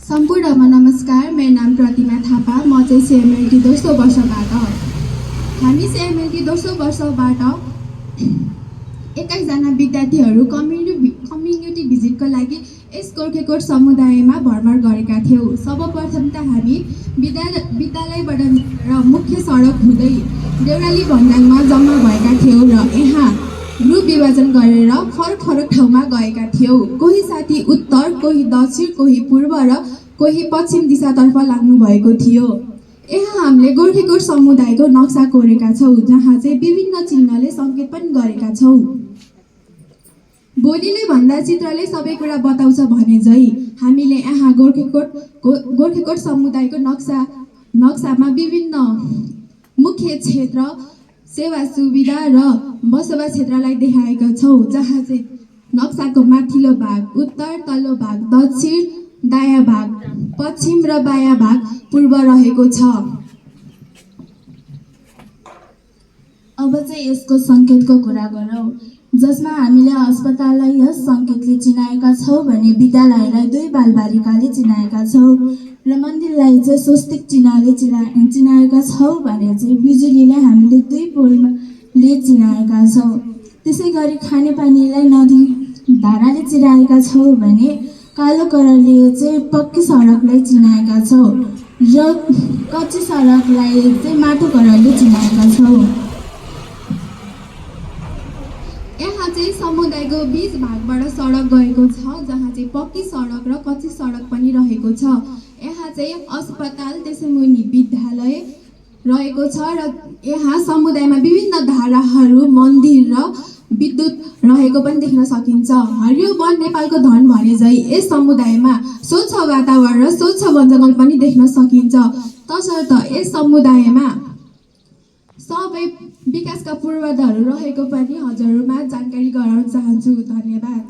सम्पूर्णमा नमस्कार। मेरो नाम प्रतिमा थापा। म चाहिँ सिएमएलटी दोस्रो वर्षबाट हो। हामी सिएमएलटी दोस्रो वर्षबाट 21जना विद्यार्थीहरू कम्युनिटी भिजिटको लागि यस गोर्खेकोट समुदायमा भ्रमण गरेका थियौँ। सर्वप्रथम त हामी विद्यालयबाट र मुख्य सडक हुँदै देउराली भन्डाङमा जम्मा भएका थियौँ र यहाँ ग्रुप विभाजन गरेर फरक फरक ठाउँमा गएका थियौँ। कोही साथी उत्तर, कोही दक्षिण, कोही पूर्व र कोही पश्चिम दिशातर्फ लाग्नु भएको थियो। यहाँ हामीले गोर्खेकोट समुदायको नक्सा कोरेका छौँ, जहाँ चाहिँ विभिन्न चिन्हले सङ्केत पनि गरेका छौँ। बोलीले भन्दा चित्रले सबै कुरा बताउँछ भने झै हामीले यहाँ गोर्खेकोट समुदायको नक्सामा विभिन्न मुख्य क्षेत्र, सेवा सुविधा र बसोबास क्षेत्रलाई देखाएका छौँ, जहाँ चाहिँ नक्साको माथिल्लो भाग उत्तर, तल्लो भाग दक्षिण, दायाँ भाग पश्चिम र बायाँ भाग पूर्व रहेको छ। अब चाहिँ यसको सङ्केतको कुरा गरौँ, जसमा हामीले अस्पताललाई यस सङ्केतले चिनाएका छौँ भने विद्यालयलाई 2 बालबालिकाले चिनाएका छौँ र मन्दिरलाई चाहिँ स्वस्तिक चिन्हले चिनाएका छौँ भने चाहिँ बिजुलीलाई हामीले 2 पोलले चिनाएका छौँ। त्यसै गरी खानेपानीलाई नदी धाराले चिनाएका छौँ भने कालो कलरले चाहिँ पक्की सडकलाई चिनाएका छौँ र कच्ची सडकलाई चाहिँ माटो कलरले चिनाएका छौँ। यहाँ चाहिँ समुदायको बीच भागबाट सडक गएको छ, जहाँ चाहिँ पक्की सडक र कच्ची सडक पनि रहेको छ। यहाँ चाहिँ अस्पताल, त्यसैमुनि विद्यालय रहेको छ र यहाँ समुदायमा विभिन्न धाराहरू, मन्दिर र विद्युत रहेको पनि देख्न सकिन्छ। हरियो वन नेपालको धन भने झै यस समुदायमा स्वच्छ वातावरण र स्वच्छ वनजङ्गल पनि देख्न सकिन्छ। तसर्थ यस समुदायमा सबै विकासका पूर्वाधारहरू रहेको पनि हजुरहरूमा जानकारी गराउन चाहन्छु। धन्यवाद।